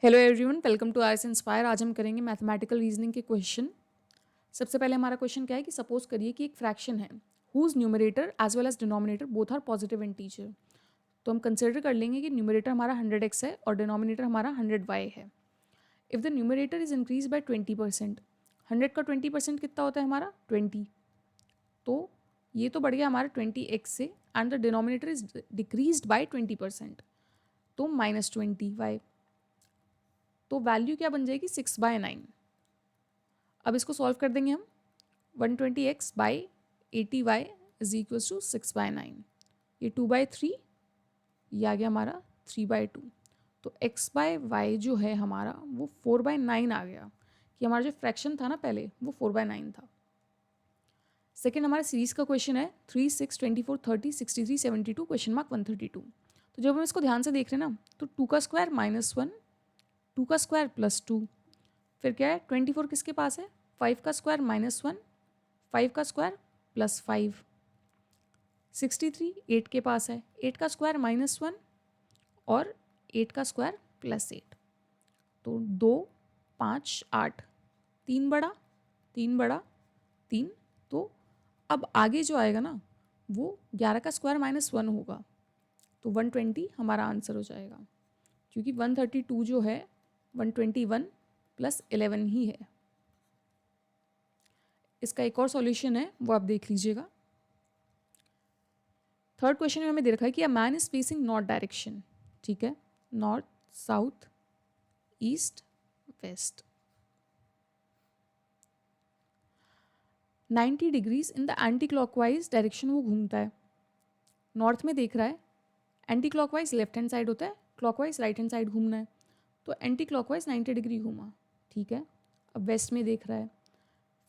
Hello everyone, welcome to IS inspire. आज हम करेंगे मैथमेटिकल रीजनिंग के क्वेश्चन। सबसे पहले हमारा क्वेश्चन क्या है कि सपोज करिए कि एक फ्रैक्शन है whose numerator as well as denominator both are positive integer. तो हम कंसिडर कर लेंगे कि न्यूमरेटर हमारा 100x है और डिनोमिनेटर हमारा 100y है। If the numerator is increase by 20%, 100 का 20% कितना होता है हमारा 20, तो ये तो बढ़ गया हमारा 20x से, and the denominator is decreased bye 20%, तो -20y। तो वैल्यू क्या बन जाएगी 6/9। अब इसको सॉल्व कर देंगे हम। 120x by 80y is equals to 6/9। ये 2/3, ये आ गया हमारा 3/2। तो x बाय वाई जो है हमारा वो 4/9 आ गया, कि हमारा जो फ्रैक्शन था ना पहले वो 4/9 था। सेकेंड हमारा सीरीज का क्वेश्चन है 3, 6, 24, 30, 63, 72 क्वेश्चन मार्क 132। तो जब हम इसको ध्यान से देख रहे हैं ना, तो 2 का स्क्वायर -1, 2 का स्क्वायर +2, फिर क्या है 24 किसके पास है, 5 का स्क्वायर -1, 5 का स्क्वायर +5, 63 8 के पास है, 8 का स्क्वायर -1 और 8 का स्क्वायर +8, तो 2 5 8, 3 बड़ा 3 बड़ा 3। तो अब आगे जो आएगा ना वो 11 का स्क्वायर -1 होगा, तो 120 हमारा आंसर हो जाएगा, क्योंकि 132 जो है 121 + 11 ही है। इसका एक और सॉल्यूशन है, वो आप देख लीजिएगा। थर्ड क्वेश्चन में हमें दे रखा है कि a man is facing north direction, ठीक है, north south east west, 90 degrees in the anti clockwise direction वो घूमता है। नॉर्थ में देख रहा है, anti clockwise left hand side होता है, क्लॉकवाइज राइट हैंड साइड घूमना है, तो एंटी क्लॉकवाइज 90 डिग्री घूमा, ठीक है। अब वेस्ट में देख रहा है,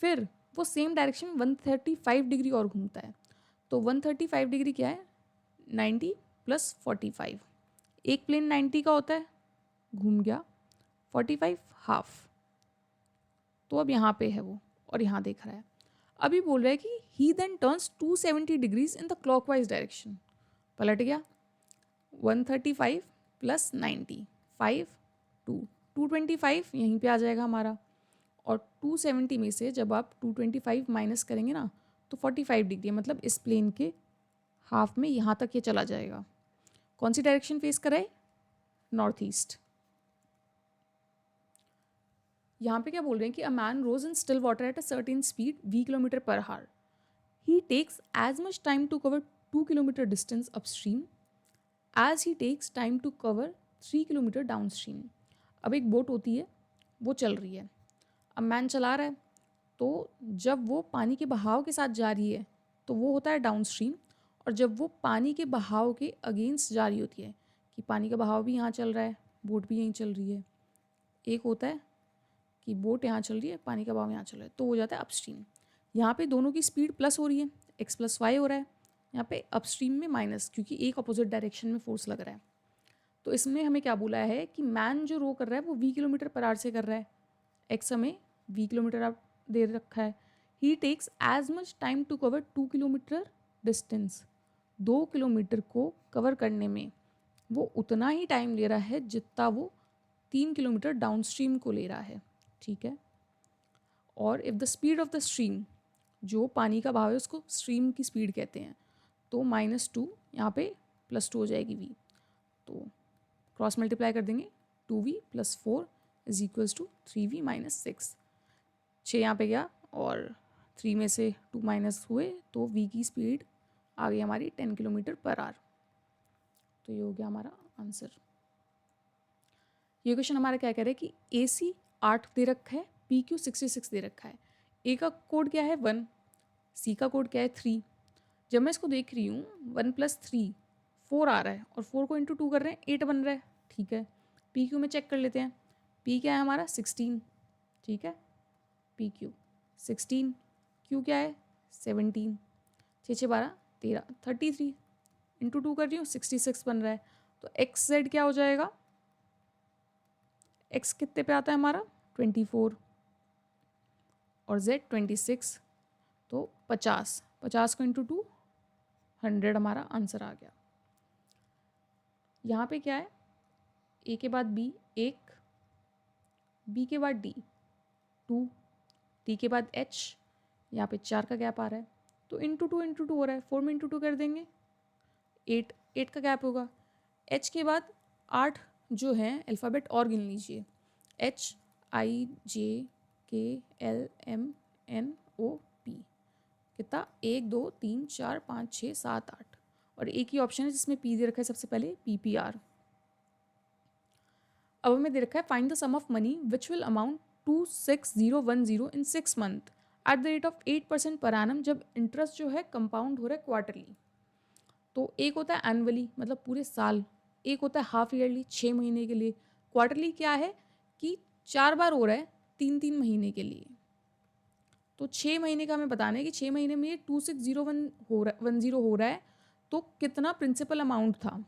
फिर वो सेम डायरेक्शन में 135 डिग्री और घूमता है, तो 135 डिग्री क्या है 90 + 45, एक प्लेन 90 का होता है, घूम गया, 45 हाफ, तो अब यहाँ पे है वो और यहाँ देख रहा है। अभी बोल रहा है कि he then turns 270 degrees in the clockwise direction, पलट गया, 135 + 90 5 2 225 यहीं पे आ जाएगा हमारा, और 270 में से जब आप 225 माइनस करेंगे ना तो 45 डिग्री, मतलब इस प्लेन के हाफ में यहाँ तक ये चला जाएगा। कौन सी डायरेक्शन फेस कराए, नॉर्थ ईस्ट। यहाँ पे क्या बोल रहे हैं कि a man rows in still water at a certain speed v km/h, he takes as much time to cover 2 kilometre distance upstream as he takes time to cover 3 kilometre downstream. अब एक boat होती है, वो चल रही है, अब man चला रहा है, तो जब वो पानी के बहाव के साथ जा रही है तो वो होता है डाउनस्ट्रीम, और जब वो पानी के बहाव के अगेंस्ट जा रही होती है, कि पानी का बहाव भी यहाँ चल रहा है, बोट भी यहीं चल रही है, एक होता है कि बोट यहाँ चल रही है, पानी का बहाव यहाँ चल रहा है, तो हो जाता है अपस्ट्रीम। यहाँ पे दोनों की स्पीड प्लस हो रही है, x + y हो रहा है, यहाँ पे अपस्ट्रीम में माइनस, क्योंकि एक अपोजिट डायरेक्शन में फोर्स लग रहा है। तो इसमें हमें क्या बोला है कि मैन जो रो कर रहा है वो v km/h से कर रहा है, x हमें v किलोमीटर दे रखा है, he takes as much time to cover 2 kilometre distance, 2 kilometre को कवर करने में वो उतना ही टाइम ले रहा है जितना वो 3 किलोमीटर डाउनस्ट्रीम को ले रहा है, ठीक है। और if the speed of the stream, जो पानी का बहाव है उसको स्ट्रीम की स्पीड कहते हैं, तो -2 यहाँ पे +2 हो जाएगी v, तो क्रॉस मल्टीप्लाई कर देंगे, 2v + 4 is equals to 3v - 6, 6 यहाँ पे गया और 3 में से 2 माइनस हुए, तो v की स्पीड आ गई हमारी 10 km/h। तो ये हो गया हमारा आंसर। ये क्वेश्चन हमारा क्या कह रहा है कि AC 8 दे रखा है, PQ 66 दे रखा है, A का कोड क्या है 1, C का कोड क्या है 3। जब मैं इसको देख रही हूँ 1 + 3 4 आ रहा है, और 4 को इंटू 2 कर रहे हैं 8 बन रहा है, ठीक है। PQ में चेक कर लेते हैं, P क्या है हमारा 16, ठीक है, PQ 16, Q क्या है 17, 6 6 12 13 33, इंटू 2 कर रही हूँ 66 बन रहा है, तो XZ क्या हो जाएगा, X कितने पे आता है हमारा 24 और Z 26, तो 50, 50 को इंटू 2 100 हमारा आंसर आ गया। यहाँ पे क्या है, A के बाद B 1 बी के बाद डी 2, टी के बाद एच, यहाँ पे 4 का गैप आ रहा है, तो इंटू टू हो रहा है, 4 में इंटू टू कर देंगे 8 का गैप होगा। एच के बाद 8 जो है अल्फ़ाबेट और गिन लीजिए, H I J K L M N O P, कितना 1 2 3 4 5 6 7 8, और एक ही ऑप्शन है जिसमें पी दे रखा है सबसे पहले, पी पी आर। अब हमें दे रखा है find the sum of money which will amount 26010 in 6 month at the rate of 8% per annum, जब इंटरेस्ट जो है कंपाउंड हो रहा है क्वार्टरली। तो एक होता है एनुअली मतलब पूरे साल, एक होता है हाफ ईयरली 6 महीने के लिए, क्वार्टरली क्या है कि 4 बार हो रहा है 3 महीने के लिए। तो 6 महीने का हमें बताना है कि 6 महीने में ये 26010 हो रहा है, तो कितना प्रिंसिपल अमाउंट था,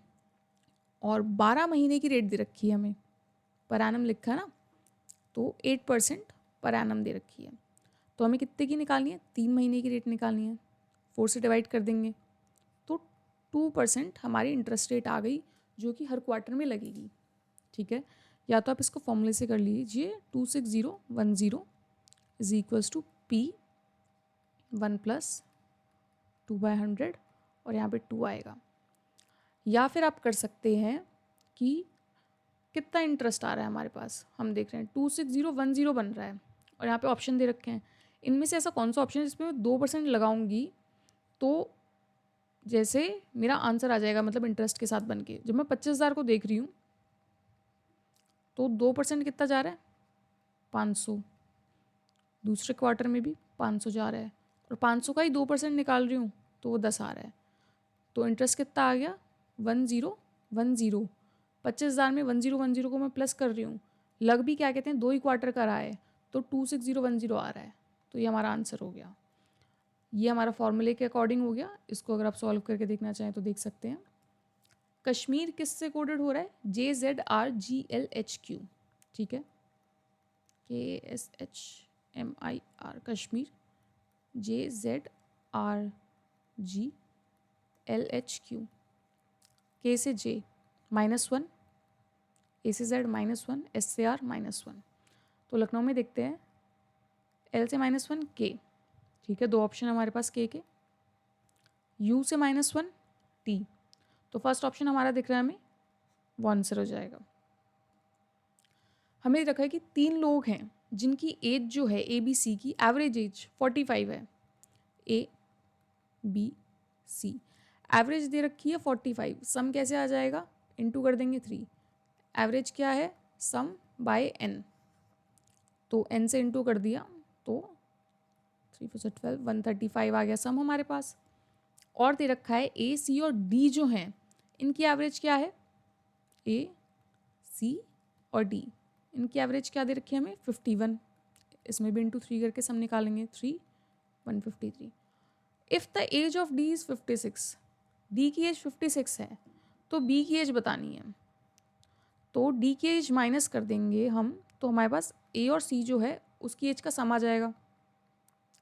और 12 महीने की रेट दे रखी है हमें, पर एनम लिखा है ना, तो 8% पर एनम दे रखी है। तो हमें कितने की निकालनी है, 3 महीने की रेट निकालनी है, 4 से डिवाइड कर देंगे तो 2% हमारी इंटरेस्ट रेट आ गई, जो कि हर क्वार्टर में लगेगी। ठीक है, या तो आप इसको फॉर्मूले से कर लीजिए, 26010 is equals to P 1 plus 2/100, और यहाँ पे 2 आएगा। या फिर आप कर सकते हैं कि कितना इंटरेस्ट आ रहा है हमारे पास, हम देख रहे हैं 26010 बन रहा है, और यहाँ पे ऑप्शन दे रखे हैं, इनमें से ऐसा कौन सा ऑप्शन है जिसमें मैं 2% लगाऊंगी तो जैसे मेरा आंसर आ जाएगा, मतलब इंटरेस्ट के साथ बन के। जब मैं 25,000 को देख रही हूँ तो 2% कितना जा रहा है, 500, दूसरे क्वार्टर में भी 500 जा रहा है, और 500 का ही 2% निकाल रही हूँ तो वो 10 आ रहा है। तो इंटरेस्ट कितना आ गया, 1010। 25,000 में 1010 को मैं प्लस कर रही हूँ, लग भी क्या कहते हैं 2 ही क्वार्टर का रहा है, तो 26010 आ रहा है। तो ये हमारा आंसर हो गया, ये हमारा फॉर्मूले के अकॉर्डिंग हो गया। इसको अगर आप सॉल्व करके देखना चाहें तो देख सकते हैं। कश्मीर किससे कोडेड हो रहा है, JZRGLHQ, ठीक है, KSHMIR कश्मीर, JZRGLHQ, K से J -1, A से Z -1, S से R -1। तो लखनऊ में देखते हैं L से -1 K, ठीक है, 2 ऑप्शन हमारे पास K के, U से -1 T, तो फर्स्ट ऑप्शन हमारा दिख रहा है हमें, वो आंसर हो जाएगा। हमें रखा है कि 3 लोग हैं जिनकी एज जो है ABC की एवरेज एज 45 है, ABC एवरेज दे रखी है 45, सम कैसे आ जाएगा, इनटू कर देंगे 3, एवरेज क्या है सम बाय n, तो n से इनटू कर दिया तो 3 4 12 135 आ गया सम हमारे पास। और दे रखा है A C और D जो हैं इनकी एवरेज क्या है, A C और D इनकी एवरेज क्या दे रखी है हमें 51, इसमें भी इंटू 3 करके सम निकालेंगे 3 153। If the age of D is 56, D की एज 56 है तो B की एज बतानी है, तो D की एज माइनस कर देंगे हम, तो हमारे पास A और C जो है उसकी एज का सम आ जाएगा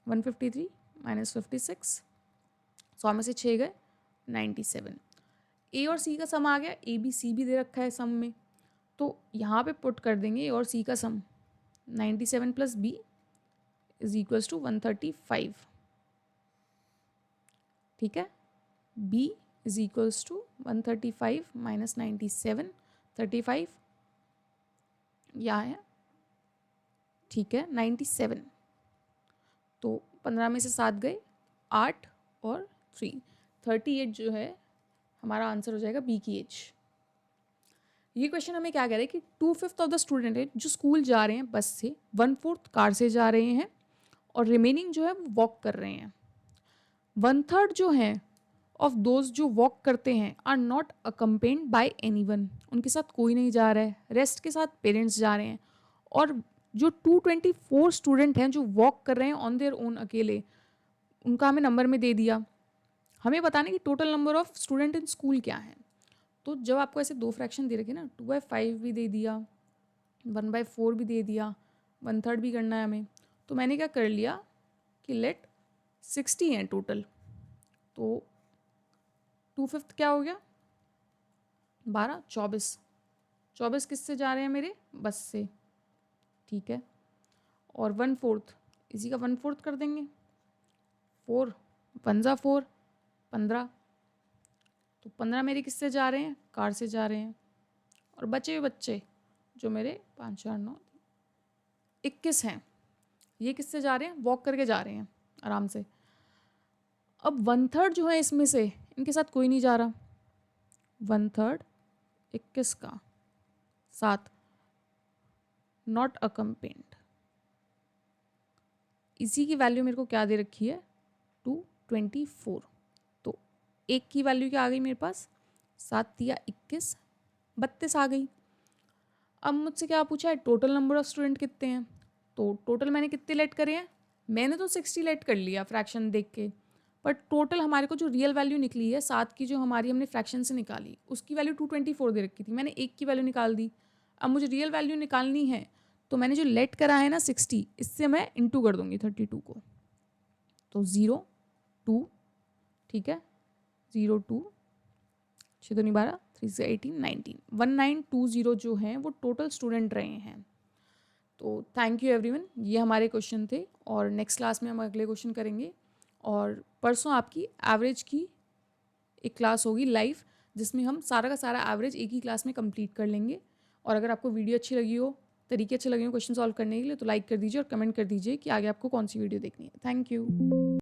153 माइनस 56, 100 में से 6 गए 97। A और C का सम आ गया, A B C भी दे रखा है सम में, तो यहाँ पे पुट कर देंगे A और C का sum 97 plus B is equals to 135, ठीक है, B is equals to 135 minus 97, 35 यहाँ है, ठीक है 97, तो 15 में से 7 गए 8 और 3, 38 जो है हमारा आंसर हो जाएगा B की एज। ये क्वेश्चन हमें क्या कह रहा है कि 2/5 ऑफ द स्टूडेंट है जो स्कूल जा रहे हैं बस से, 1/4 कार से जा रहे हैं, और रिमेनिंग जो है वो वॉक कर रहे हैं। 1/3 जो है ऑफ दोज जो वॉक करते हैं are not accompanied by anyone, उनके साथ कोई नहीं जा रहा है, रेस्ट के साथ पेरेंट्स जा रहे हैं। और जो 224 स्टूडेंट हैं जो वॉक कर रहे हैं ऑन देयर ओन अकेले, उनका हमें नंबर में दे दिया। हमें बताना कि total number of student in school क्या है। तो जब आपको ऐसे 2 फ्रैक्शन दे रखे ना, 2/5 भी दे दिया, 1/4 भी दे दिया, 1/3 भी करना है हमें, तो मैंने क्या कर लिया कि लेट 60 हैं टोटल, तो 2/5 क्या हो गया 12 24 किससे जा रहे हैं मेरे, बस से, ठीक है, और 1/4 इसी का 1/4 कर देंगे, 4 1 ज़ा 4 15, तो 15 मेरे किससे जा रहे हैं, कार से जा रहे हैं, और बचे हुए बच्चे जो मेरे 5 4 9 21 हैं, ये किससे जा रहे हैं, वॉक करके जा रहे हैं आराम से। अब 1/3 जो है इसमें से इनके साथ कोई नहीं जा रहा, 1/3 21 का साथ नॉट अकम्पेन्ड, इसी की वैल्यू मेरे को क्या दे रखी है 224, तो एक की वैल्यू क्या आ गई मेरे पास 7 या 21 32 आ गई। अब मुझसे क्या पूछा है टोटल नंबर ऑफ स्टूडेंट कितने हैं, तो टोटल मैंने कितने लेट करे हैं, मैंने तो 60 लेट कर लिया फ्रैक्शन देख के, पर टोटल हमारे को जो रियल वैल्यू निकली है 7 की जो हमारी हमने फ्रैक्शन से निकाली उसकी वैल्यू 224 दे रखी थी, मैंने एक की वैल्यू निकाल दी। अब मुझे रियल वैल्यू निकालनी है तो मैंने जो लेट करा है ना 60 इससे मैं इंटू कर दूंगी 32 को, तो 0 2 ठीक है 0 2 6 2 12 3 से 18 19 1920 जो हैं वो टोटल स्टूडेंट रहे हैं। तो थैंक यू एवरीवन, ये हमारे क्वेश्चन थे और नेक्स्ट क्लास में हम अगले क्वेश्चन करेंगे, और परसों आपकी एवरेज की एक क्लास होगी लाइव जिसमें हम सारा का सारा एवरेज एक ही क्लास में कंप्लीट कर लेंगे। और अगर आपको वीडियो अच्छी लगी हो, तरीके अच्छे लगे हो क्वेश्चन सॉल्व करने के लिए, तो लाइक कर दीजिए और कमेंट कर दीजिए कि आगे आपको कौन सी वीडियो देखनी है। Thank you.